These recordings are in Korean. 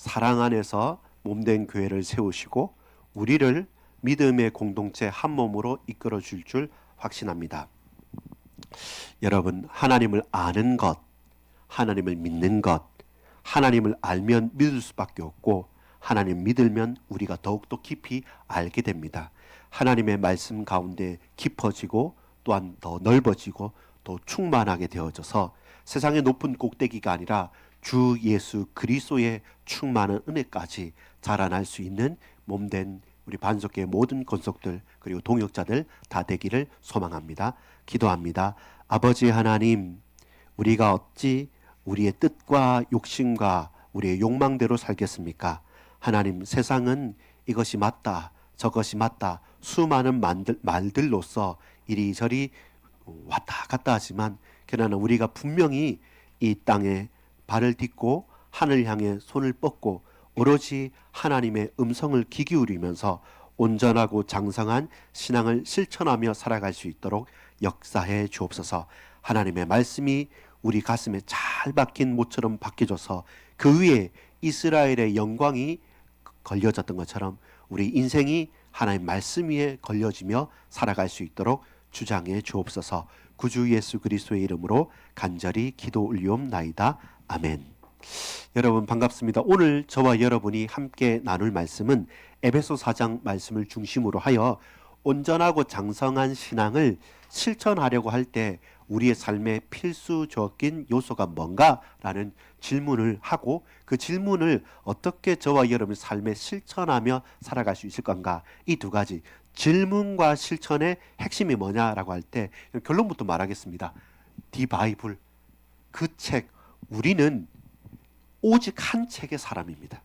사랑 안에서 몸된 교회를 세우시고 우리를 믿음의 공동체 한 몸으로 이끌어 줄 확신합니다. 여러분, 하나님을 아는 것, 하나님을 믿는 것, 하나님을 알면 믿을 수밖에 없고 하나님 믿으면 우리가 더욱더 깊이 알게 됩니다. 하나님의 말씀 가운데 깊어지고 또한 더 넓어지고 또 충만하게 되어져서 세상의 높은 꼭대기가 아니라 주 예수 그리스도의 충만한 은혜까지 자라날 수 있는 몸된 우리 반석교의 모든 권속들 그리고 동역자들 다 되기를 소망합니다. 기도합니다. 아버지 하나님, 우리가 어찌 우리의 뜻과 욕심과 우리의 욕망대로 살겠습니까? 하나님, 세상은 이것이 맞다 저것이 맞다 수많은 말들로서 이리저리 왔다 갔다 하지만 그러나 우리가 분명히 이 땅에 발을 딛고 하늘 향해 손을 뻗고 오로지 하나님의 음성을 귀 기울이면서 온전하고 장성한 신앙을 실천하며 살아갈 수 있도록 역사해 주옵소서. 하나님의 말씀이 우리 가슴에 잘 박힌 못처럼 박혀져서 그 위에 이스라엘의 영광이 걸려졌던 것처럼 우리 인생이 하나님 말씀 위에 걸려지며 살아갈 수 있도록 주장해 주옵소서. 구주 예수 그리스도의 이름으로 간절히 기도 올리옵나이다. 아멘. 여러분 반갑습니다. 오늘 저와 여러분이 함께 나눌 말씀은 에베소 4장 말씀을 중심으로 하여 온전하고 장성한 신앙을 실천하려고 할 때 우리의 삶의 필수적인 요소가 뭔가라는 질문을 하고 그 질문을 어떻게 저와 여러분 삶에 실천하며 살아갈 수 있을 건가, 이 두 가지 질문과 실천의 핵심이 뭐냐라고 할 때 결론부터 말하겠습니다. 디 바이블, 그 책, 우리는 오직 한 책의 사람입니다.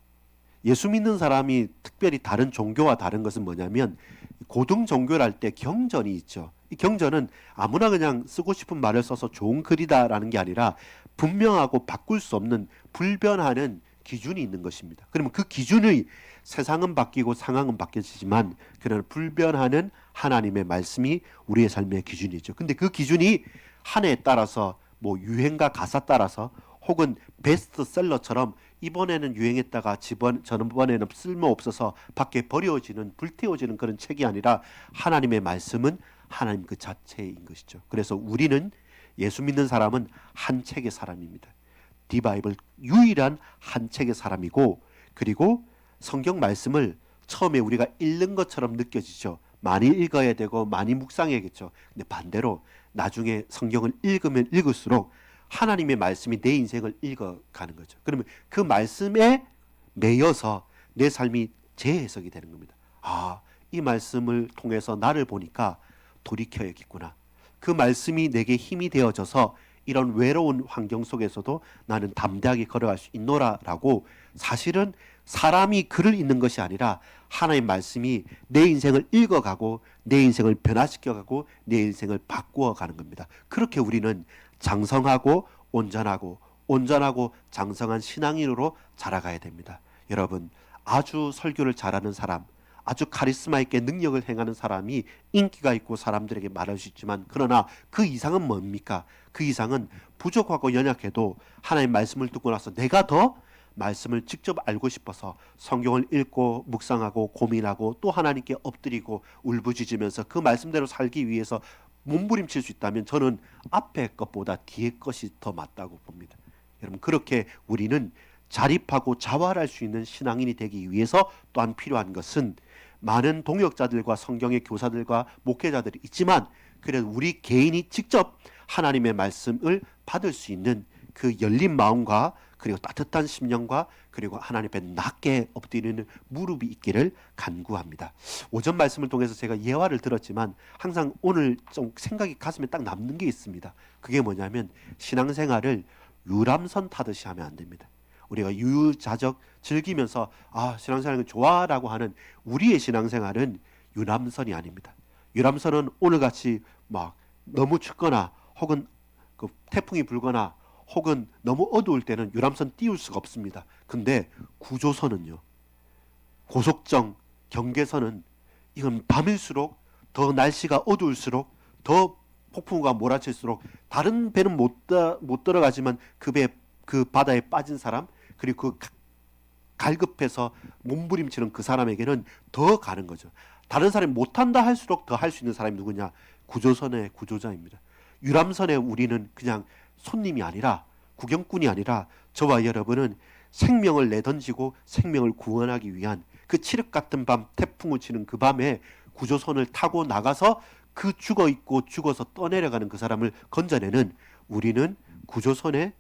예수 믿는 사람이 특별히 다른 종교와 다른 것은 뭐냐면 고등 종교를 할 때 경전이 있죠. 이 경전은 아무나 그냥 쓰고 싶은 말을 써서 좋은 글이다라는 게 아니라 분명하고 바꿀 수 없는 불변하는 기준이 있는 것입니다. 그러면 그 기준의 세상은 바뀌고 상황은 바뀌지만 그러나 불변하는 하나님의 말씀이 우리의 삶의 기준이죠. 근데 그 기준이 한 해에 따라서 뭐 유행가 가사 따라서 혹은 베스트셀러처럼 이번에는 유행했다가 전번에는 쓸모없어서 밖에 버려지는 불태워지는 그런 책이 아니라 하나님의 말씀은 하나님 그 자체인 것이죠. 그래서 우리는 예수 믿는 사람은 한 책의 사람입니다. 디바이블 유일한 한 책의 사람이고, 그리고 성경 말씀을 처음에 우리가 읽는 것처럼 느껴지죠. 많이 읽어야 되고 많이 묵상해야겠죠. 근데 반대로 나중에 성경을 읽으면 읽을수록 하나님의 말씀이 내 인생을 읽어가는 거죠. 그러면 그 말씀에 매여서 내 삶이 재해석이 되는 겁니다. 아, 이 말씀을 통해서 나를 보니까 돌이켜야겠구나. 그 말씀이 내게 힘이 되어져서 이런 외로운 환경 속에서도 나는 담대하게 걸어갈 수 있노라라고, 사실은 사람이 글을 읽는 것이 아니라 하나님의 말씀이 내 인생을 읽어가고 내 인생을 변화시켜가고 내 인생을 바꾸어가는 겁니다. 그렇게 우리는 장성하고 온전하고 장성한 신앙인으로 자라가야 됩니다. 여러분, 아주 설교를 잘하는 사람, 아주 카리스마 있게 능력을 행하는 사람이 인기가 있고 사람들에게 말할 수 있지만, 그러나 그 이상은 뭡니까? 그 이상은 부족하고 연약해도 하나님의 말씀을 듣고 나서 내가 더 말씀을 직접 알고 싶어서 성경을 읽고 묵상하고 고민하고 또 하나님께 엎드리고 울부짖으면서 그 말씀대로 살기 위해서 몸부림칠 수 있다면 저는 앞에 것보다 뒤에 것이 더 맞다고 봅니다. 여러분, 그렇게 우리는 자립하고 자활할 수 있는 신앙인이 되기 위해서 또한 필요한 것은 많은 동역자들과 성경의 교사들과 목회자들이 있지만, 그래도 우리 개인이 직접 하나님의 말씀을 받을 수 있는 그 열린 마음과 그리고 따뜻한 심령과 그리고 하나님 앞에 낮게 엎드리는 무릎이 있기를 간구합니다. 오전 말씀을 통해서 제가 예화를 들었지만 항상 오늘 좀 생각이 가슴에 딱 남는 게 있습니다. 그게 뭐냐면 신앙생활을 유람선 타듯이 하면 안 됩니다. 우리가 유유자적 즐기면서 신앙생활은 좋아라고 하는 우리의 신앙생활은 유람선이 아닙니다. 유람선은 오늘같이 막 너무 춥거나 혹은 그 태풍이 불거나 혹은 너무 어두울 때는 유람선 띄울 수가 없습니다. 근데 구조선은요, 고속정, 경계선은 이건 밤일수록 더 날씨가 어두울수록 더 폭풍우가 몰아칠수록 다른 배는 못 들어가지만 그 바다에 빠진 사람, 그리고 그 갈급해서 몸부림치는 그 사람에게는 더 가는 거죠. 다른 사람이 못한다 할수록 더 할 수 있는 사람이 누구냐? 구조선의 구조자입니다. 유람선에 우리는 그냥 손님이 아니라, 구경꾼이 아니라 저와 여러분은 생명을 내던지고 생명을 구원하기 위한 그 칠흑 같은 밤, 태풍을 치는 그 밤에 구조선을 타고 나가서 그 죽어 있고 죽어서 떠내려가는 그 사람을 건져내는, 우리는 구조선에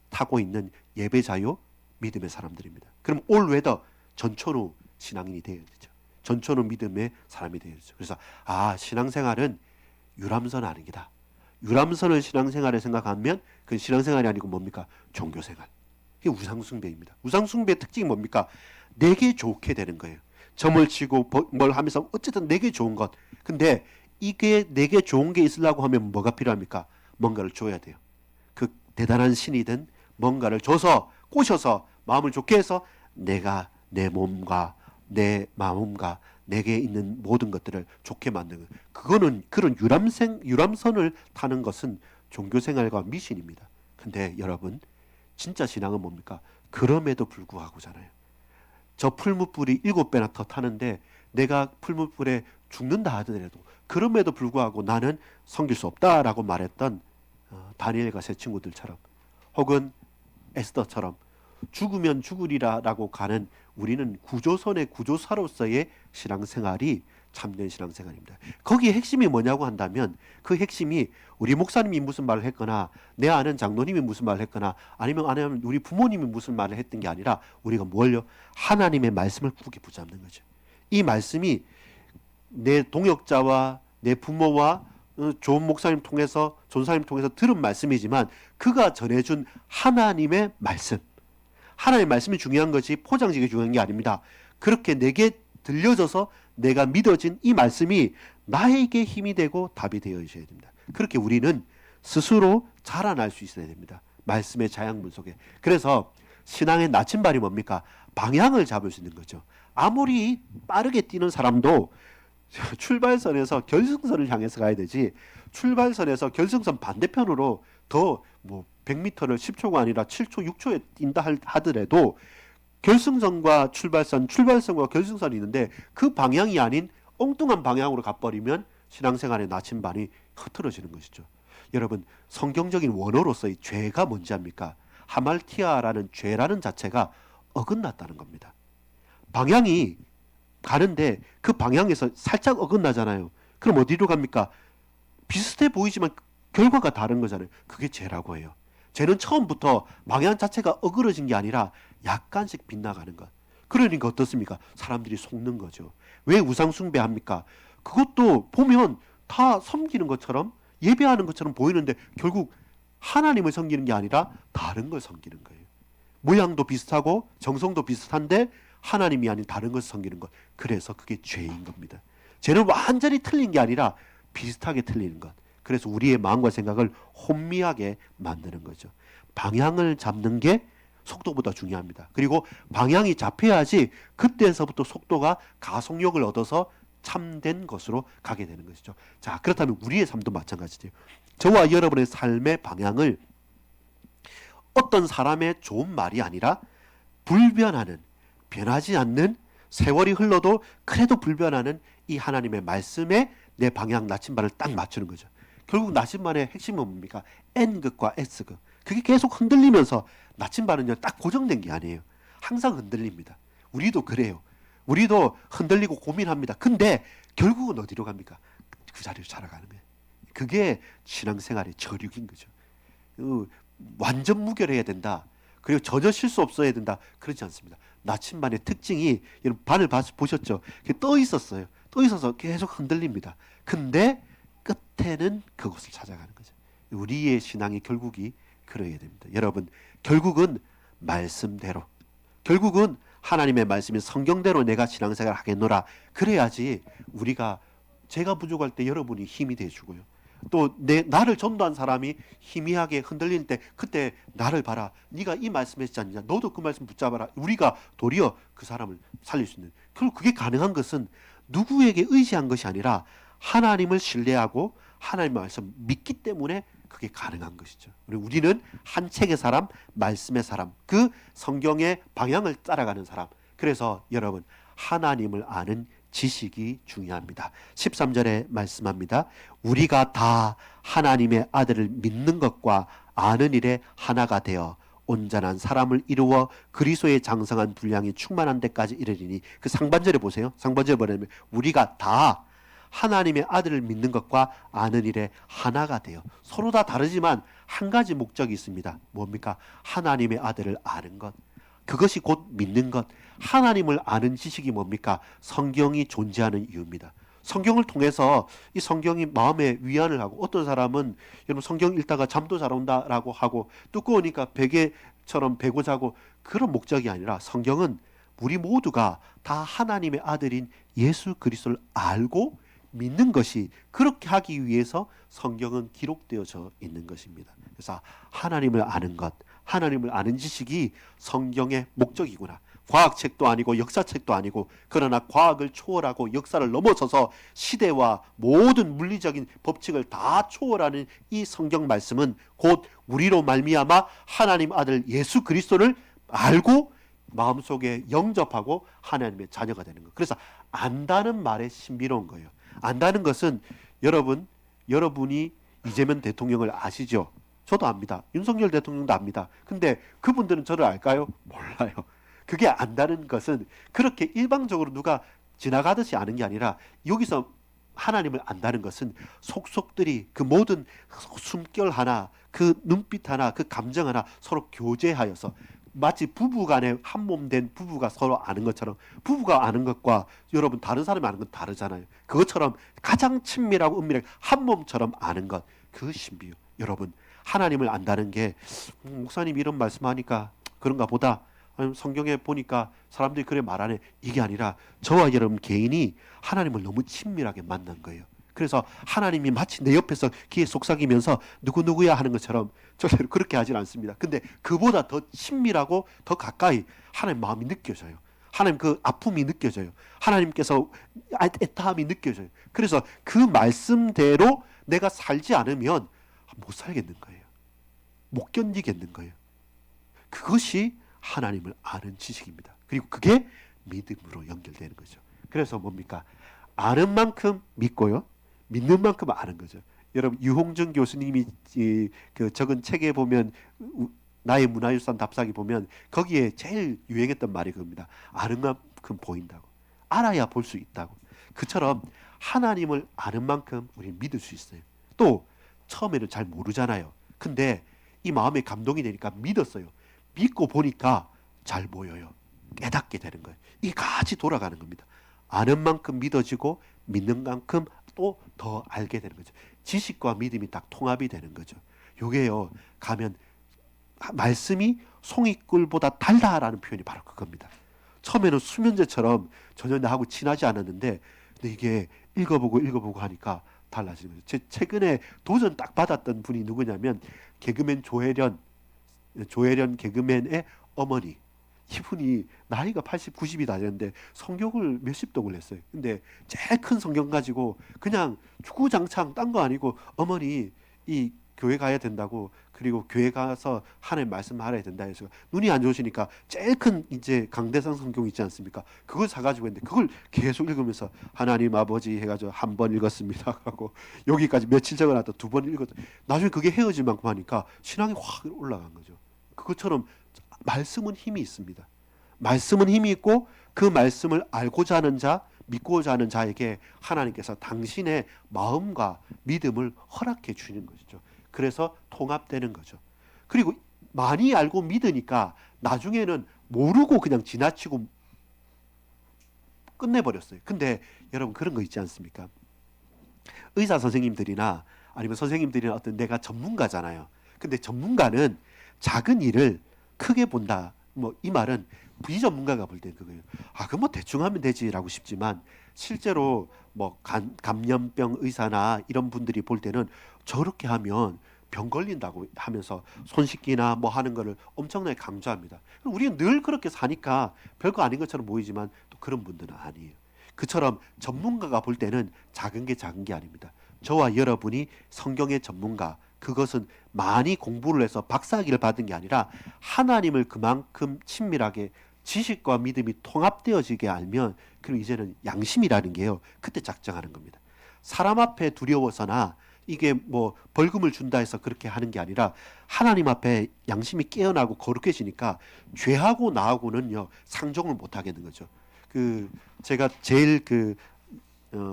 타고 있는 예배자요 믿음의 사람들입니다. 그럼 올웨더 전천후 신앙인이 되어야 되죠. 전천후 믿음의 사람이 되어야 되죠. 그래서 신앙생활은 유람선 아니기다. 유람선을 신앙생활에 생각하면 그 신앙생활이 아니고 뭡니까? 종교생활. 이게 우상숭배입니다. 우상숭배의 특징이 뭡니까? 내게 좋게 되는 거예요. 점을 치고 뭘 하면서 어쨌든 내게 좋은 것. 근데 이게 내게 좋은 게 있으려고 하면 뭐가 필요합니까? 뭔가를 줘야 돼요. 그 대단한 신이든 뭔가를 줘서 꼬셔서 마음을 좋게 해서 내가 내 몸과 내 마음과 내게 있는 모든 것들을 좋게 만드는 거예요. 그거는 그런 유람선을 타는 것은 종교생활과 미신입니다. 근데 여러분 진짜 신앙은 뭡니까? 그럼에도 불구하고잖아요. 저 풀무불이 7배나 더 타는데 내가 풀무불에 죽는다 하더라도 그럼에도 불구하고 나는 섬길 수 없다라고 말했던 다니엘과 세 친구들처럼, 혹은 에스더처럼 죽으면 죽으리라라고 가는 우리는 구조선의 구조사로서의 신앙생활이 참된 신앙생활입니다. 거기에 핵심이 뭐냐고 한다면 그 핵심이 우리 목사님이 무슨 말을 했거나 내 아는 장로님이 무슨 말을 했거나 아니면 우리 부모님이 무슨 말을 했던 게 아니라 우리가 뭘요? 하나님의 말씀을 굳게 붙잡는 거죠. 이 말씀이 내 동역자와 내 부모와 좋은 목사님 통해서, 전사님 통해서 들은 말씀이지만 그가 전해준 하나님의 말씀, 하나님의 말씀이 중요한 거지 포장지가 중요한 게 아닙니다. 그렇게 내게 들려져서 내가 믿어진 이 말씀이 나에게 힘이 되고 답이 되어 있어야 됩니다. 그렇게 우리는 스스로 자라날 수 있어야 됩니다. 말씀의 자양분 속에. 그래서 신앙의 나침반이 뭡니까? 방향을 잡을 수 있는 거죠. 아무리 빠르게 뛰는 사람도 출발선에서 결승선을 향해서 가야 되지, 출발선에서 결승선 반대편으로 더 100m를 10초가 아니라 7초, 6초에 뛴다 하더라도 결승선과 출발선과 결승선이 있는데 그 방향이 아닌 엉뚱한 방향으로 가버리면 신앙생활의 나침반이 흐트러지는 것이죠. 여러분 성경적인 원어로서의 죄가 뭔지 압니까? 하말티아라는 죄라는 자체가 어긋났다는 겁니다. 방향이 가는데 그 방향에서 살짝 어긋나잖아요. 그럼 어디로 갑니까? 비슷해 보이지만 결과가 다른 거잖아요. 그게 죄라고 해요. 죄는 처음부터 방향 자체가 어그러진 게 아니라 약간씩 빗나가는 것. 그러니까 어떻습니까? 사람들이 속는 거죠. 왜 우상숭배합니까? 그것도 보면 다 섬기는 것처럼, 예배하는 것처럼 보이는데 결국 하나님을 섬기는 게 아니라 다른 걸 섬기는 거예요. 모양도 비슷하고 정성도 비슷한데 하나님이 아닌 다른 것을 섬기는 것. 그래서 그게 죄인 겁니다. 죄는 완전히 틀린 게 아니라 비슷하게 틀리는 것. 그래서 우리의 마음과 생각을 혼미하게 만드는 거죠. 방향을 잡는 게 속도보다 중요합니다. 그리고 방향이 잡혀야지 그때서부터 속도가 가속력을 얻어서 참된 것으로 가게 되는 것이죠. 자, 그렇다면 우리의 삶도 마찬가지죠. 저와 여러분의 삶의 방향을 어떤 사람의 좋은 말이 아니라 불변하는, 변하지 않는, 세월이 흘러도 그래도 불변하는 이 하나님의 말씀에 내 방향 나침반을 딱 맞추는 거죠. 결국 나침반의 핵심은 뭡니까? N극과 S극. 그게 계속 흔들리면서 나침반은요 딱 고정된 게 아니에요. 항상 흔들립니다. 우리도 그래요. 우리도 흔들리고 고민합니다. 근데 결국은 어디로 갑니까? 그 자리로 살아가는 거예요. 그게 신앙생활의 저륙인 거죠. 완전 무결해야 된다. 그리고 전혀 실수 없어야 된다. 그렇지 않습니다. 나침반의 특징이, 여러분 반을 보셨죠? 떠 있었어요. 떠 있어서 계속 흔들립니다. 근데 끝에는 그곳을 찾아가는 거죠. 우리의 신앙의 결국이 그래야 됩니다. 여러분 결국은 말씀대로, 결국은 하나님의 말씀인 성경대로 내가 신앙생활을 하겠노라. 그래야지 우리가, 제가 부족할 때 여러분이 힘이 돼주고요. 또 나를 전도한 사람이 희미하게 흔들릴 때 그때 나를 봐라. 네가 이 말씀했지 않냐. 너도 그 말씀 붙잡아라. 우리가 도리어 그 사람을 살릴 수 있는. 결국 그게 가능한 것은 누구에게 의지한 것이 아니라 하나님을 신뢰하고 하나님의 말씀 믿기 때문에 그게 가능한 것이죠. 우리는 한 책의 사람, 말씀의 사람, 그 성경의 방향을 따라가는 사람. 그래서 여러분, 하나님을 아는 지식이 중요합니다. 13절에 말씀합니다. 우리가 다 하나님의 아들을 믿는 것과 아는 일에 하나가 되어 온전한 사람을 이루어 그리스도의 장성한 분량이 충만한 데까지 이르리니, 그 상반절에 보세요. 상반절에 뭐냐면 우리가 다 하나님의 아들을 믿는 것과 아는 일에 하나가 돼요. 서로 다 다르지만 한 가지 목적이 있습니다. 뭡니까? 하나님의 아들을 아는 것. 그것이 곧 믿는 것. 하나님을 아는 지식이 뭡니까? 성경이 존재하는 이유입니다. 성경을 통해서 이 성경이 마음에 위안을 하고, 어떤 사람은 여러분 성경 읽다가 잠도 잘 온다라고 하고 두꺼우니까 베개처럼 베고 자고, 그런 목적이 아니라 성경은 우리 모두가 다 하나님의 아들인 예수 그리스도를 알고 믿는 것이, 그렇게 하기 위해서 성경은 기록되어져 있는 것입니다. 그래서 하나님을 아는 것, 하나님을 아는 지식이 성경의 목적이구나. 과학책도 아니고 역사책도 아니고, 그러나 과학을 초월하고 역사를 넘어서서 시대와 모든 물리적인 법칙을 다 초월하는 이 성경 말씀은 곧 우리로 말미암아 하나님 아들 예수 그리스도를 알고 마음속에 영접하고 하나님의 자녀가 되는 것. 그래서 안다는 말에 신비로운 거예요. 안다는 것은 여러분이 이재명 대통령을 아시죠? 저도 압니다. 윤석열 대통령도 압니다. 근데 그분들은 저를 알까요? 몰라요. 그게 안다는 것은 그렇게 일방적으로 누가 지나가듯이 아는 게 아니라, 여기서 하나님을 안다는 것은 속속들이 그 모든 숨결 하나, 그 눈빛 하나, 그 감정 하나 서로 교제하여서, 마치 부부간에 한 몸 된 부부가 서로 아는 것처럼, 부부가 아는 것과 여러분 다른 사람이 아는 건 다르잖아요. 그것처럼 가장 친밀하고 은밀하게 한 몸처럼 아는 것, 그 신비요. 여러분, 하나님을 안다는 게 목사님 이런 말씀하니까 그런가 보다, 아니면 성경에 보니까 사람들이 그래 말하네, 이게 아니라 저와 여러분 개인이 하나님을 너무 친밀하게 만난 거예요. 그래서 하나님이 마치 내 옆에서 귀에 속삭이면서 누구누구야 하는 것처럼 절대로 그렇게 하진 않습니다. 근데 그보다 더 친밀하고 더 가까이 하나님 마음이 느껴져요. 하나님 그 아픔이 느껴져요. 하나님께서 애타함이 느껴져요. 그래서 그 말씀대로 내가 살지 않으면 못 살겠는 거예요. 못 견디겠는 거예요. 그것이 하나님을 아는 지식입니다. 그리고 그게 믿음으로 연결되는 거죠. 그래서 뭡니까? 아는 만큼 믿고요, 믿는 만큼 아는 거죠. 여러분, 유홍준 교수님이 그 적은 책에 보면, 나의 문화유산 답사기 보면 거기에 제일 유행했던 말이 그겁니다. 아는 만큼 보인다고. 알아야 볼 수 있다고. 그처럼 하나님을 아는 만큼 우리는 믿을 수 있어요. 또 처음에는 잘 모르잖아요. 근데 이 마음에 감동이 되니까 믿었어요. 믿고 보니까 잘 보여요. 깨닫게 되는 거예요. 이게 같이 돌아가는 겁니다. 아는 만큼 믿어지고 믿는 만큼 또 더 알게 되는 거죠. 지식과 믿음이 딱 통합이 되는 거죠. 요게요, 가면 말씀이 송이꿀보다 달다라는 표현이 바로 그겁니다. 처음에는 수면제처럼 전혀 나하고 친하지 않았는데, 근데 이게 읽어보고 하니까 달라지는 거죠. 제 최근에 도전 딱 받았던 분이 누구냐면 개그맨 조혜련 개그맨의 어머니. 이분이 나이가 80, 90이 다 되는데 성경을 몇십 독을 했어요. 근데 제일 큰 성경 가지고 그냥 주구장창 딴 거 아니고, 어머니 이 교회 가야 된다고, 그리고 교회 가서 하나님 말씀 알아야 된다 해서 눈이 안 좋으시니까 제일 큰 이제 강대상 성경 있지 않습니까? 그걸 사가지고 했는데 그걸 계속 읽으면서 하나님 아버지 해가지고 한 번 읽었습니다 하고 여기까지 며칠 적어놨다 두 번 읽었. 나중에 그게 헤어질 만큼 하니까 신앙이 확 올라간 거죠. 그것처럼 말씀은 힘이 있습니다. 말씀은 힘이 있고, 그 말씀을 알고자 하는 자, 믿고자 하는 자에게 하나님께서 당신의 마음과 믿음을 허락해 주는 것이죠. 그래서 통합되는 거죠. 그리고 많이 알고 믿으니까 나중에는 모르고 그냥 지나치고 끝내버렸어요. 근데 여러분, 그런 거 있지 않습니까? 의사 선생님들이나 아니면 선생님들이나 어떤 내가 전문가잖아요. 근데 전문가는 작은 일을 크게 본다. 뭐 이 말은 비전문가가 볼 때 그거예요. 그 뭐 대충 하면 되지라고 싶지만, 실제로 뭐 감염병 의사나 이런 분들이 볼 때는 저렇게 하면 병 걸린다고 하면서 손 씻기나 뭐 하는 거를 엄청나게 강조합니다. 우리는 늘 그렇게 사니까 별거 아닌 것처럼 보이지만 또 그런 분들은 아니에요. 그처럼 전문가가 볼 때는 작은 게 아닙니다. 저와 여러분이 성경의 전문가, 그것은 많이 공부를 해서 박사학위를 받은 게 아니라 하나님을 그만큼 친밀하게 지식과 믿음이 통합되어지게 알면, 그리고 이제는 양심이라는 게요, 그때 작정하는 겁니다. 사람 앞에 두려워서나 이게 뭐 벌금을 준다 해서 그렇게 하는 게 아니라 하나님 앞에 양심이 깨어나고 거룩해지니까 죄하고 나하고는요 상종을 못 하겠는 거죠. 그 제가 제일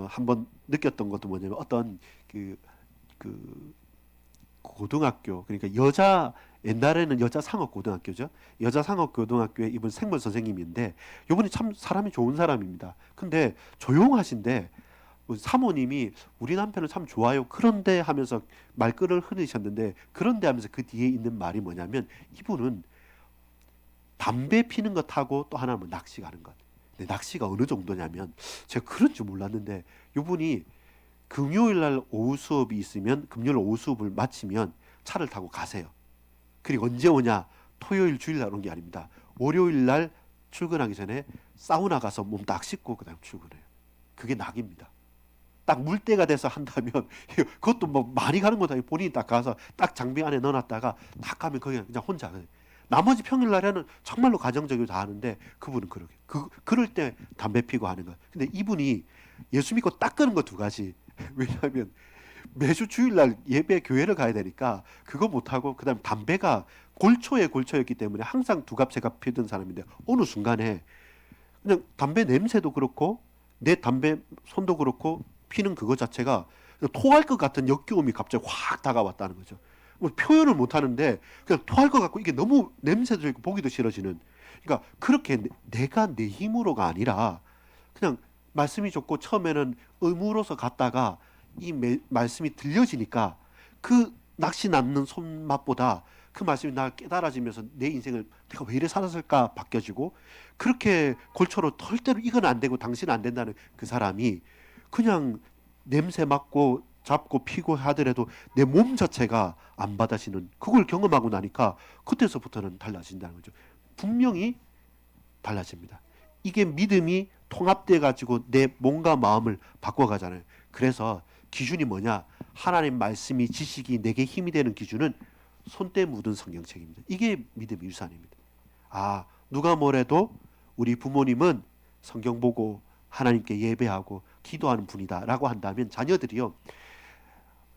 한번 느꼈던 것도 뭐냐면, 어떤 그 고등학교, 그러니까 옛날에는 여자 상업 고등학교죠. 여자 상업 고등학교에 이분 생물 선생님인데, 이분이 참 사람이 좋은 사람입니다. 근데 조용하신데 사모님이 우리 남편을 참 좋아요, 그런데 하면서 말끝을 흐리셨는데, 그런데 하면서 그 뒤에 있는 말이 뭐냐면, 이분은 담배 피는 것하고 또 하나는 낚시 가는 것. 근데 낚시가 어느 정도냐면, 제가 그런 줄 몰랐는데, 이분이 금요일 날 오후 수업이 있으면 금요일 오후 수업을 마치면 차를 타고 가세요. 그리고 언제 오냐? 토요일 주일 날 오는 게 아닙니다. 월요일 날 출근하기 전에 사우나 가서 몸 딱 씻고 그다음 출근해요. 그게 낙입니다. 딱 물때가 돼서 한다면 그것도 뭐 많이 가는 것도 아니고, 본인이 딱 가서 딱 장비 안에 넣어놨다가 딱 가면 거기 그냥 혼자 가요. 나머지 평일 날에는 정말로 가정적으로 다 하는데, 그분은 그러게 그럴 때 담배 피고 하는 거예요. 근데 이분이 예수 믿고 딱 끄는 거 두 가지. 왜냐하면 매주 주일날 예배 교회를 가야 되니까 그거 못하고, 그 다음에 담배가 골초에 골초였기 때문에 항상 두갑세갑 피던 사람인데, 어느 순간에 그냥 담배 냄새도 그렇고 내 담배 손도 그렇고 피는 그거 자체가 토할 것 같은 역겨움이 갑자기 확 다가왔다는 거죠. 뭐 표현을 못 하는데 그냥 토할 것 같고, 이게 너무 냄새도 있고 보기도 싫어지는. 그러니까 그렇게 내가 내 힘으로가 아니라 그냥 말씀이 좋고 처음에는 의무로서 갔다가 이 말씀이 들려지니까 그 낚시 낳는 손맛보다 그 말씀이 나 깨달아지면서 내 인생을 내가 왜 이래 살았을까 바뀌어지고, 그렇게 골초로 절대로 이건 안 되고 당신은 안 된다는 그 사람이 그냥 냄새 맡고 잡고 피고 하더라도 내 몸 자체가 안 받아지는, 그걸 경험하고 나니까 그때서부터는 달라진다는 거죠. 분명히 달라집니다. 이게 믿음이 통합돼 가지고 내 몸과 마음을 바꿔가잖아요. 그래서 기준이 뭐냐? 하나님 말씀이 지식이 내게 힘이 되는 기준은 손때 묻은 성경책입니다. 이게 믿음의 유산입니다. 아, 누가 뭐래도 우리 부모님은 성경 보고 하나님께 예배하고 기도하는 분이다라고 한다면, 자녀들이요,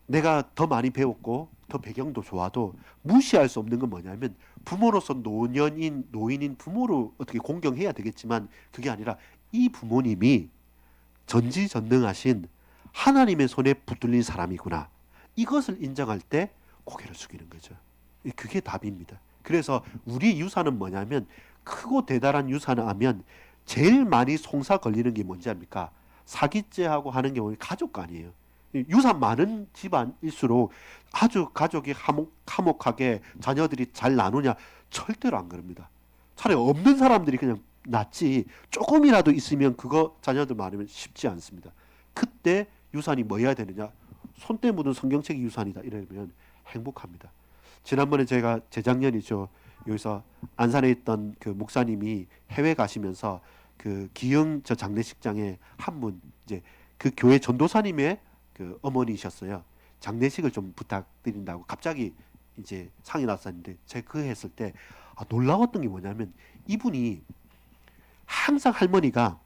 내가 더 많이 배웠고 더 배경도 좋아도 무시할 수 없는 건 뭐냐면, 부모로서 노인인 부모를 어떻게 공경해야 되겠지만, 그게 아니라 이 부모님이 전지전능하신 하나님의 손에 붙들린 사람이구나, 이것을 인정할 때 고개를 숙이는 거죠. 그게 답입니다. 그래서 우리 유산은 뭐냐면, 크고 대단한 유산을 하면 제일 많이 송사 걸리는 게 뭔지 압니까? 사기죄하고 하는 경우에 가족간이에요. 유산 많은 집안일수록 아주 가족이 화목하게 자녀들이 잘 나누냐? 절대로 안 그럽니다. 차라리 없는 사람들이 그냥 낫지, 조금이라도 있으면 그거 자녀들 많으면 쉽지 않습니다. 그때 유산이 뭐여야 되느냐? 손때 묻은 성경책이 유산이다 이러면 행복합니다. 지난번에 제가 재작년이죠, 여기서 안산에 있던 그 목사님이 해외 가시면서 그 기영 저 장례식장에 한 분, 이제 그 교회 전도사님의 그 어머니셨어요. 장례식을 좀 부탁드린다고 갑자기 이제 상이 났었는데, 제가 그 했을 때 놀라웠던 게 뭐냐면, 이분이 항상 할머니가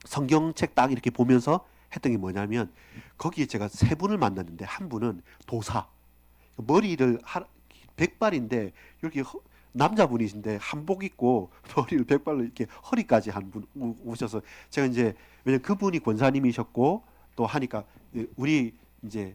성경책 딱 이렇게 보면서 했던 게 뭐냐면, 거기에 제가 세 분을 만났는데, 한 분은 도사, 머리를 백발인데 이렇게 남자분이신데 한복 입고 머리를 백발로 이렇게 허리까지 한 분 오셔서, 제가 이제 왜냐면 그분이 권사님이셨고 또 하니까 우리 이제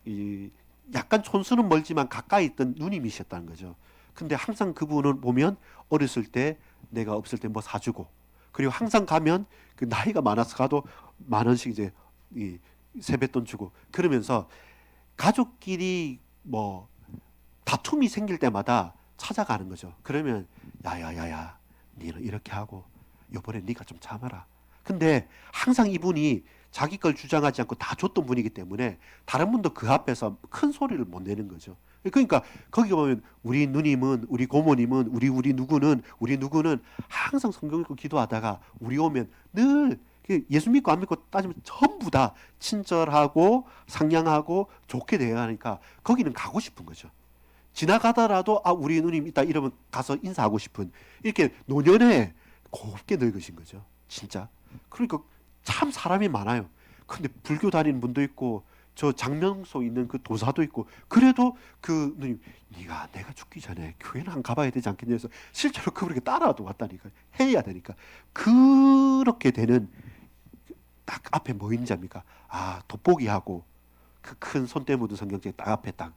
이 약간 촌수는 멀지만 가까이 있던 누님이셨다는 거죠. 근데 항상 그분을 보면 어렸을 때 내가 없을 때 뭐 사주고, 그리고 항상 가면 그 나이가 많아서 가도 10,000원씩 이제 이 세뱃돈 주고, 그러면서 가족끼리 뭐 다툼이 생길 때마다 찾아가는 거죠. 그러면 야야야야, 니는 이렇게 하고 이번에 네가 좀 참아라. 근데 항상 이분이 자기 걸 주장하지 않고 다 줬던 분이기 때문에 다른 분도 그 앞에서 큰 소리를 못 내는 거죠. 그러니까 거기 보면 우리 누님은, 우리 고모님은, 우리 누구는 항상 성경 읽고 기도하다가 우리 오면 늘 예수 믿고 안 믿고 따지면 전부 다 친절하고 상냥하고 좋게 대하니까 거기는 가고 싶은 거죠. 지나가더라도 우리 누님 있다 이러면 가서 인사하고 싶은, 이렇게 노년에 곱게 늙으신 거죠. 진짜. 그러니까 참 사람이 많아요. 근데 불교 다니는 분도 있고 저 장명소 있는 그 도사도 있고, 그래도 그 누님, 네가 내가 죽기 전에 교회는 한 가봐야 되지 않겠냐 해서 실제로 그분에게 따라도 왔다니까. 해야 되니까. 그렇게 되는, 딱 앞에 뭐 있는지 압니까? 돋보기하고 그 큰 손때 묻은 성경책 딱 앞에 딱.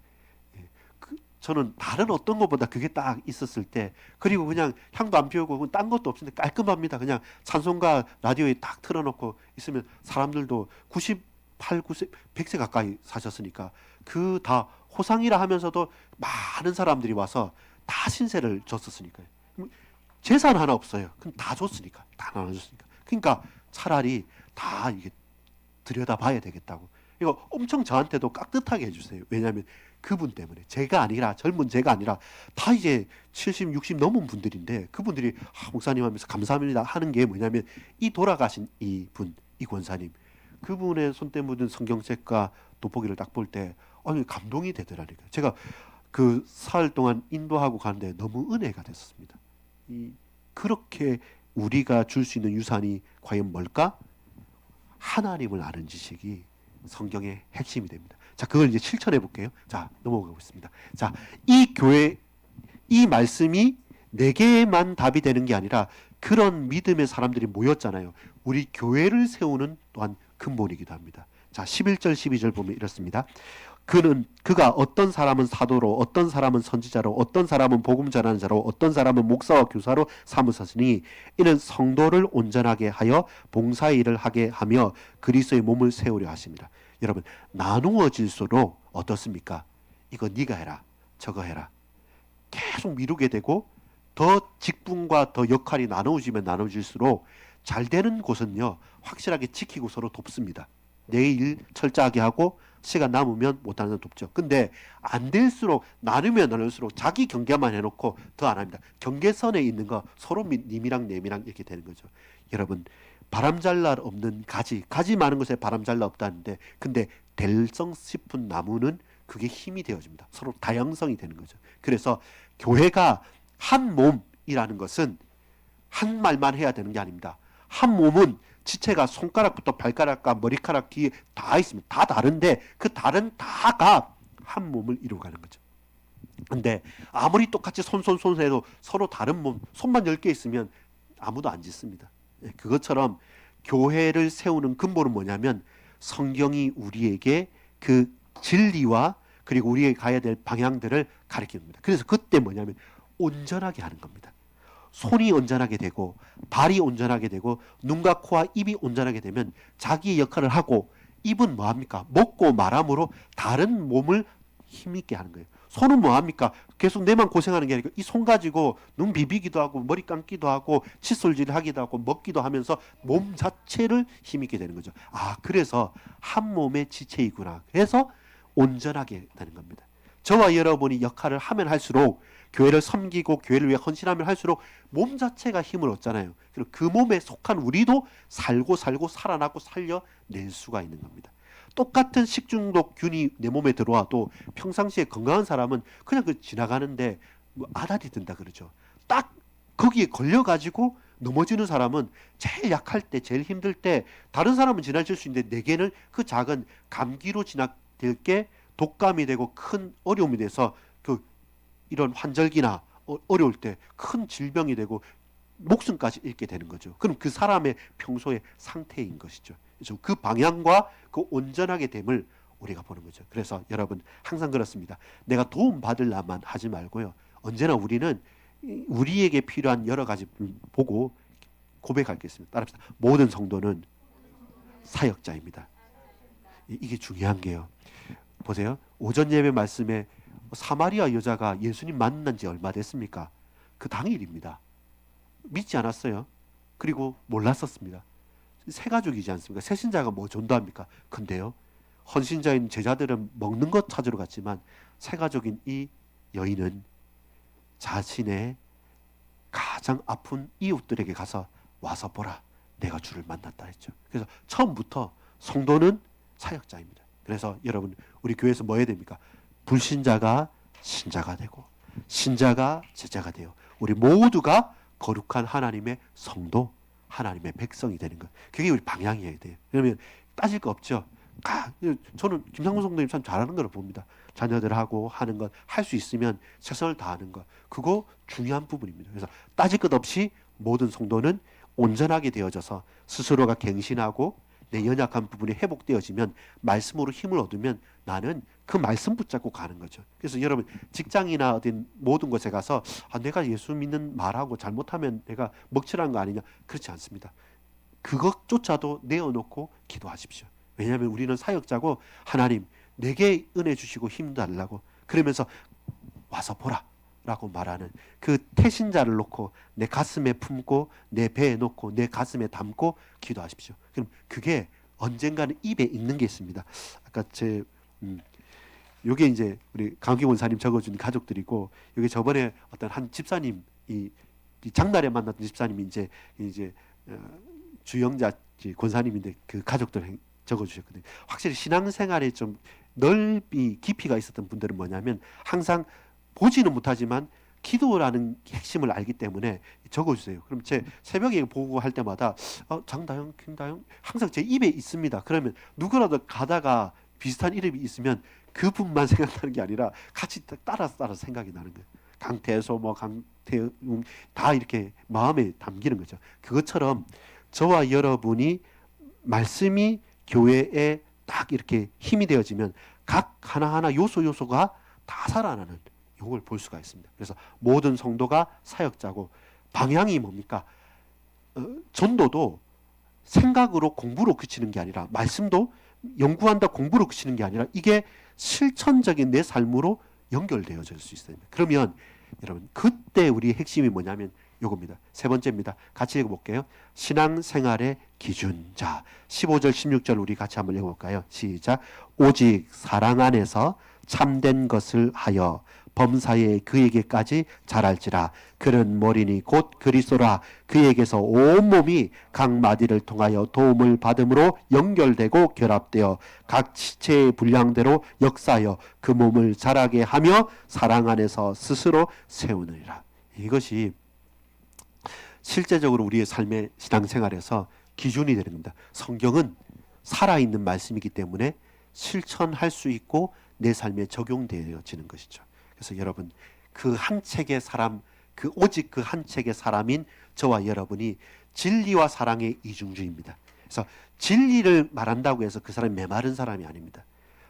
저는 다른 어떤 것보다 그게 딱 있었을 때, 그리고 그냥 향도 안 피우고 딴 것도 없는데 깔끔합니다. 그냥 찬송가 라디오에 딱 틀어놓고 있으면 사람들도 98, 9세, 100세 가까이 사셨으니까 그 다 호상이라 하면서도 많은 사람들이 와서 다 신세를 졌었으니까요. 재산 하나 없어요. 그럼 다 줬으니까. 다 나눠줬으니까. 그러니까 차라리 다 이게 들여다봐야 되겠다고. 이거 엄청 저한테도 깍듯하게 해주세요. 왜냐하면 그분 때문에, 제가 아니라, 젊은 제가 아니라 다 이제 70, 60 넘은 분들인데, 그분들이 목사님 하면서 감사합니다 하는 게 뭐냐면, 이 돌아가신 이 분, 이 권사님, 그분의 손때 묻은 성경책과 돋보기를 딱 볼 때 감동이 되더라니까요. 제가 그 사흘 동안 인도하고 가는데 너무 은혜가 됐습니다. 그렇게 우리가 줄 수 있는 유산이 과연 뭘까? 하나님을 아는 지식이 성경의 핵심이 됩니다. 자, 그걸 이제 실천해 볼게요. 자, 넘어가고 있습니다. 자, 이 교회, 이 말씀이 내게만 답이 되는 게 아니라 그런 믿음의 사람들이 모였잖아요. 우리 교회를 세우는 또한 근본이기도 합니다. 자, 11절 12절 보면 이렇습니다. 그가 어떤 사람은 사도로, 어떤 사람은 선지자로, 어떤 사람은 복음 전하는 자로, 어떤 사람은 목사와 교사로 삼으셨으니 이는 성도를 온전하게 하여 봉사의 일을 하게 하며 그리스도의 몸을 세우려 하십니다. 여러분, 나누어질수록 어떻습니까? 이거 네가 해라, 저거 해라, 계속 미루게 되고, 더 직분과 더 역할이 나눠질수록 잘 되는 곳은요, 확실하게 지키고 서로 돕습니다. 내 일 철저하게 하고 시간 남으면 못하는 사람 돕죠. 근데 안 될수록, 나누면 나눌수록 자기 경계만 해놓고 더 안 합니다. 경계선에 있는 거 서로 님이랑 내미랑 이렇게 되는 거죠. 여러분, 바람 잘 날 없는 가지 많은 것에 바람 잘 날 없다는데, 근데 될성 싶은 나무는 그게 힘이 되어집니다. 서로 다양성이 되는 거죠. 그래서 교회가 한 몸이라는 것은 한 말만 해야 되는 게 아닙니다. 한 몸은 지체가 손가락부터 발가락과 머리카락 뒤에 다 있습니다. 다 다른데 그 다른 다가 한 몸을 이루어가는 거죠. 근데 아무리 똑같이 손해도 서로 다른 몸, 손만 10개 있으면 아무도 안 짓습니다. 그것처럼 교회를 세우는 근본은 뭐냐면, 성경이 우리에게 그 진리와 그리고 우리에게 가야 될 방향들을 가르칩니다. 그래서 그때 뭐냐면 온전하게 하는 겁니다. 손이 온전하게 되고 발이 온전하게 되고 눈과 코와 입이 온전하게 되면 자기의 역할을 하고, 입은 뭐합니까? 먹고 말함으로 다른 몸을 힘있게 하는 거예요. 손은 뭐합니까? 계속 내만 고생하는 게 아니고 이 손 가지고 눈 비비기도 하고 머리 감기도 하고 칫솔질 하기도 하고 먹기도 하면서 몸 자체를 힘있게 되는 거죠. 그래서 한 몸의 지체이구나. 그래서 온전하게 되는 겁니다. 저와 여러분이 역할을 하면 할수록, 교회를 섬기고 교회를 위해 헌신하면 할수록 몸 자체가 힘을 얻잖아요. 그리고 그 몸에 속한 우리도 살고 살아나고 살려낼 수가 있는 겁니다. 똑같은 식중독균이 내 몸에 들어와도 평상시에 건강한 사람은 그냥 지나가는데 아다리 든다 그러죠. 딱 거기에 걸려가지고 넘어지는 사람은 제일 약할 때, 제일 힘들 때, 다른 사람은 지나칠 수 있는데 내게는 그 작은 감기로 지나칠 게 독감이 되고 큰 어려움이 돼서 이런 환절기나 어려울 때 큰 질병이 되고 목숨까지 잃게 되는 거죠. 그럼 그 사람의 평소의 상태인 것이죠. 그래서 그 방향과 그 온전하게 됨을 우리가 보는 거죠. 그래서 여러분, 항상 그렇습니다. 내가 도움 받으려만 하지 말고요, 언제나 우리는 우리에게 필요한 여러 가지 보고 고백하겠습니다. 따라합시다. 모든 성도는 사역자입니다. 이게 중요한 게요. 보세요. 오전 예배 말씀에 사마리아 여자가 예수님 만난 지 얼마 됐습니까? 그 당일입니다. 믿지 않았어요. 그리고 몰랐었습니다. 새 가족이지 않습니까? 새 신자가 뭐 전도합니까? 근데요, 헌신자인 제자들은 먹는 것 찾으러 갔지만 세가족인 이 여인은 자신의 가장 아픈 이웃들에게 가서 와서 보라, 내가 주를 만났다 했죠. 그래서 처음부터 성도는 사역자입니다. 그래서 여러분, 우리 교회에서 뭐 해야 됩니까? 불신자가 신자가 되고 신자가 제자가 돼요. 우리 모두가 거룩한 하나님의 성도, 하나님의 백성이 되는 것. 그게 우리 방향이어야 돼요. 그러면 따질 거 없죠. 저는 김상문 성도님 참 잘하는 걸 봅니다. 자녀들하고 하는 것, 할 수 있으면 최선을 다하는 것, 그거 중요한 부분입니다. 그래서 따질 것 없이 모든 성도는 온전하게 되어져서 스스로가 갱신하고 내 연약한 부분이 회복되어지면 말씀으로 힘을 얻으면 나는 그 말씀 붙잡고 가는 거죠. 그래서 여러분, 직장이나 어딘 모든 곳에 가서 내가 예수 믿는 말하고 잘못하면 내가 먹칠한 거 아니냐, 그렇지 않습니다. 그것조차도 내어놓고 기도하십시오. 왜냐하면 우리는 사역자고 하나님 내게 은혜 주시고 힘 달라고, 그러면서 와서 보라 라고 말하는 그 태신자를 놓고 내 가슴에 품고 내 배에 놓고 내 가슴에 담고 기도하십시오. 그럼 그게 언젠가는 입에 있는 게 있습니다. 아까 요게 이제 우리 강기 원사님 적어준 가족들이고, 요게 저번에 어떤 한 집사님, 이 장날에 만났던 집사님이 이제 주영자 권사님인데 그 가족들 적어주셨거든요. 확실히 신앙생활에 좀 넓이 깊이가 있었던 분들은 뭐냐면 항상 보지는 못하지만 기도라는 핵심을 알기 때문에 적어주세요. 그럼 제 새벽에 보고할 때마다 장다영, 김다영 항상 제 입에 있습니다. 그러면 누구라도 가다가 비슷한 이름이 있으면 그분만 생각나는 게 아니라 같이 따라서 생각이 나는 거예요. 강태소, 강태웅 다 이렇게 마음에 담기는 거죠. 그것처럼 저와 여러분이 말씀이 교회에 딱 이렇게 힘이 되어지면 각 하나하나 요소가 다 살아나는 이걸 볼 수가 있습니다. 그래서 모든 성도가 사역자고, 방향이 뭡니까? 전도도 생각으로 공부로 그치는 게 아니라, 말씀도 연구한다 공부로 그치는 게 아니라 이게 실천적인 내 삶으로 연결되어질 수 있어요. 그러면 여러분, 그때 우리의 핵심이 뭐냐면 요겁니다. 세 번째입니다. 같이 읽어볼게요. 신앙생활의 기준. 자, 15절 16절 우리 같이 한번 읽어볼까요? 시작. 오직 사랑 안에서 참된 것을 하여 범사에 그에게까지 자랄지라. 그는 머리니 곧 그리스도라. 그에게서 온 몸이 각 마디를 통하여 도움을 받음으로 연결되고 결합되어 각 지체의 분량대로 역사하여 그 몸을 자라게 하며 사랑 안에서 스스로 세우느니라. 이것이 실제적으로 우리의 삶의 신앙생활에서 기준이 되는 겁니다. 성경은 살아있는 말씀이기 때문에 실천할 수 있고 내 삶에 적용되어지는 것이죠. 그래서 여러분, 그 한 책의 사람, 오직 그 한 책의 사람인 저와 여러분이 진리와 사랑의 이중주의입니다. 그래서 진리를 말한다고 해서 그 사람이 메마른 사람이 아닙니다.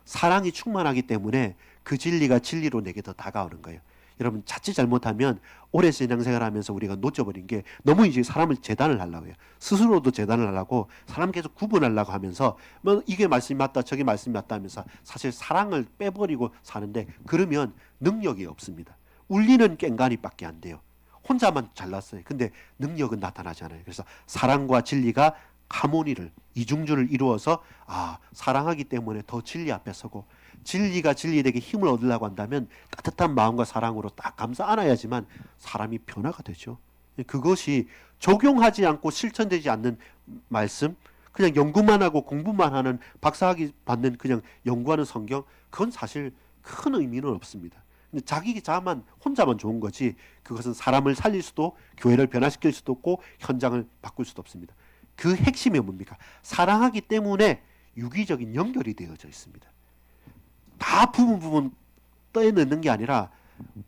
사랑이 충만하기 때문에 그 진리가 진리로 내게 더 다가오는 거예요. 여러분, 자칫 잘못하면 오래 신앙생활하면서 우리가 놓쳐버린 게, 너무 이제 사람을 재단을 하려고 해요. 스스로도 재단을 하려고 사람 계속 구분하려고 하면서 뭐 이게 말씀이 맞다 저게 말씀이 맞다 하면서 사실 사랑을 빼버리고 사는데, 그러면 능력이 없습니다. 울리는 꽹과리밖에 안 돼요. 혼자만 잘났어요. 근데 능력은 나타나지 않아요. 그래서 사랑과 진리가 하모니를, 이중주를 이루어서 사랑하기 때문에 더 진리 앞에 서고, 진리가 진리에게 힘을 얻으려고 한다면 따뜻한 마음과 사랑으로 딱 감싸 안아야지만 사람이 변화가 되죠. 그것이 적용하지 않고 실천되지 않는 말씀, 그냥 연구만 하고 공부만 하는 박사학위 받는 그냥 연구하는 성경, 그건 사실 큰 의미는 없습니다. 자기 자만 혼자만 좋은 거지, 그것은 사람을 살릴 수도 교회를 변화시킬 수도 없고 현장을 바꿀 수도 없습니다. 그 핵심이 뭡니까? 사랑하기 때문에 유기적인 연결이 되어져 있습니다. 다 부분 떼내는 게 아니라,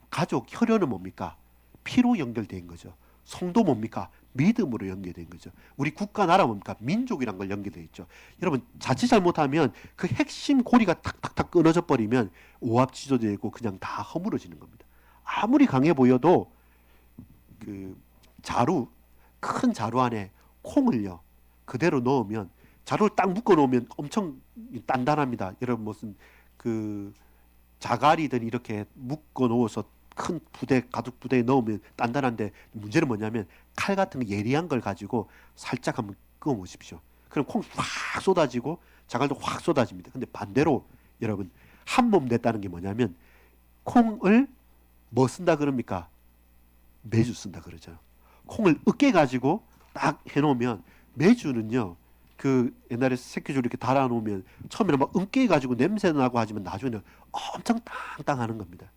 가족, 혈연은 뭡니까? 피로 연결된 거죠. 성도 뭡니까? 믿음으로 연결된 거죠. 우리 국가, 나라 뭡니까? 민족이란 걸 연결되어 있죠. 여러분, 자칫 잘못하면 그 핵심 고리가 탁탁탁 끊어져 버리면 오합지졸되고 그냥 다 허물어지는 겁니다. 아무리 강해 보여도 그 큰 자루 안에 콩을요 그대로 넣으면, 자루를 딱 묶어 놓으면 엄청 단단합니다. 여러분, 무슨 자갈이든 이렇게 묶어 놓아서 큰 부대, 가죽 부대에 넣으면 단단한데, 문제는 뭐냐면 칼 같은 거 예리한 걸 가지고 살짝 한번 끄어 보십시오. 그럼 콩 확 쏟아지고 자갈도 확 쏟아집니다. 근데 반대로 여러분 한 몸 됐다는 게 뭐냐면 콩을 뭐 쓴다 그럽니까? 매주 쓴다 그러죠. 콩을 으깨 가지고 딱 해놓으면 매주는요. 그 옛날에 새끼줄 이렇게 달아놓으면 처음에는 막 으깨 가지고 냄새 나고 하지만 나중에는 엄청 땅땅하는 겁니다.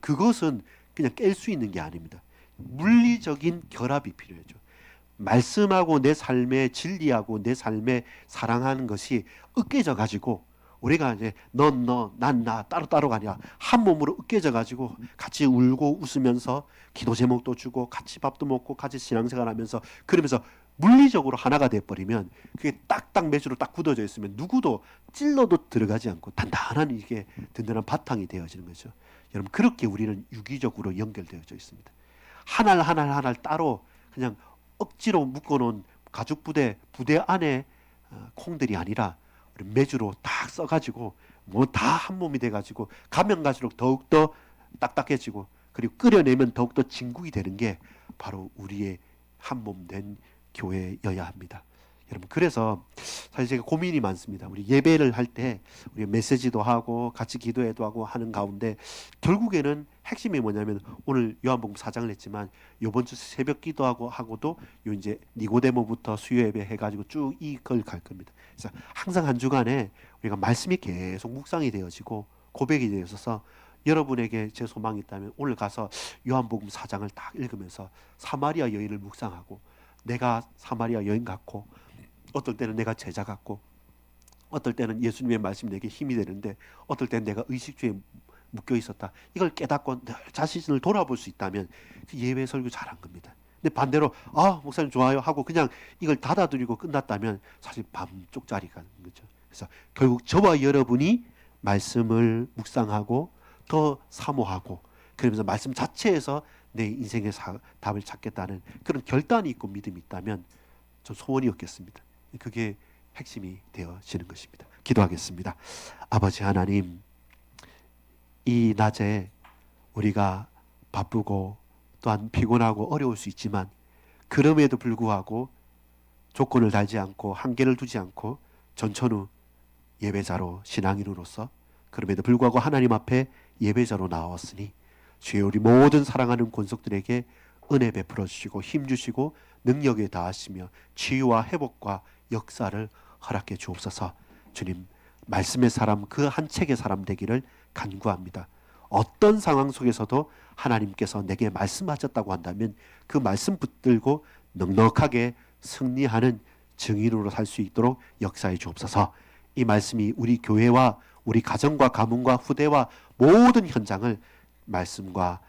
그것은 그냥 깰 수 있는 게 아닙니다. 물리적인 결합이 필요하죠. 말씀하고 내 삶의 진리하고 내 삶의 사랑하는 것이 으깨져 가지고 우리가 이제 넌 너, 난 나 따로따로가 아니라 한 몸으로 으깨져 가지고 같이 울고 웃으면서 기도 제목도 주고 같이 밥도 먹고 같이 신앙생활 하면서 그러면서 물리적으로 하나가 돼버리면 그게 딱딱 매주로 딱 굳어져 있으면 누구도 찔러도 들어가지 않고 단단한 이게 든든한 바탕이 되어지는 거죠. 여러분 그렇게 우리는 유기적으로 연결되어져 있습니다. 하나 따로 그냥 억지로 묶어놓은 가죽 부대 안에 콩들이 아니라 우리 매주로 딱 써가지고 뭐 다 한 몸이 돼가지고 가면 갈수록 더욱더 딱딱해지고 그리고 끓여내면 더욱더 진국이 되는 게 바로 우리의 한 몸 된 교회여야 합니다. 여러분 그래서 사실 제가 고민이 많습니다. 우리 예배를 할 때 우리 메시지도 하고 같이 기도회도 하고 하는 가운데 결국에는 핵심이 뭐냐면 오늘 요한복음 4장을 했지만 이번 주 새벽 기도하고도 요 이제 니고데모부터 수요 예배 해가지고 쭉 이걸 갈 겁니다. 그래서 항상 한 주간에 우리가 말씀이 계속 묵상이 되어지고 고백이 되어서 여러분에게 제 소망이 있다면 오늘 가서 요한복음 4장을 딱 읽으면서 사마리아 여인을 묵상하고 내가 사마리아 여인 같고 어떨 때는 내가 제자 같고 어떨 때는 예수님의 말씀이 내게 힘이 되는데 어떨 때는 내가 의식주에 묶여 있었다. 이걸 깨닫고 늘 자신을 돌아볼 수 있다면 예배 설교 잘한 겁니다. 근데 반대로 목사님 좋아요 하고 그냥 이걸 닫아두리고 끝났다면 사실 밤쪽짜리 가는 거죠. 그래서 결국 저와 여러분이 말씀을 묵상하고 더 사모하고 그러면서 말씀 자체에서 내 인생의 답을 찾겠다는 그런 결단이 있고 믿음이 있다면 좀 소원이 없겠습니다. 그게 핵심이 되어지는 것입니다. 기도하겠습니다. 아버지 하나님, 이 낮에 우리가 바쁘고 또한 피곤하고 어려울 수 있지만 그럼에도 불구하고 조건을 달지 않고 한계를 두지 않고 전천후 예배자로 신앙인으로서 그럼에도 불구하고 하나님 앞에 예배자로 나왔으니 주여 우리 모든 사랑하는 권속들에게 은혜 베풀어 주시고 힘 주시고 능력에 다하시며 치유와 회복과 역사를 허락해 주옵소서. 주님 말씀의 사람 그 한 책의 사람 되기를 간구합니다. 어떤 상황 속에서도 하나님께서 내게 말씀하셨다고 한다면 그 말씀 붙들고 넉넉하게 승리하는 증인으로 살 수 있도록 역사해 주옵소서. 이 말씀이 우리 교회와 우리 가정과 가문과 후대와 모든 현장을 말씀과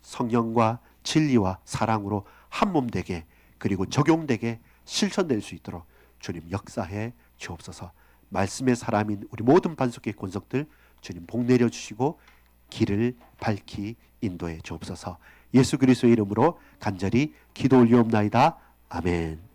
성령과 진리와 사랑으로 한 몸 되게 그리고 적용되게 실천될 수 있도록 주님 역사해 주옵소서. 말씀의 사람인 우리 모든 반석의 권속들 주님 복 내려 주시고 길을 밝히 인도해 주옵소서. 예수 그리스도의 이름으로 간절히 기도 올리옵나이다. 아멘.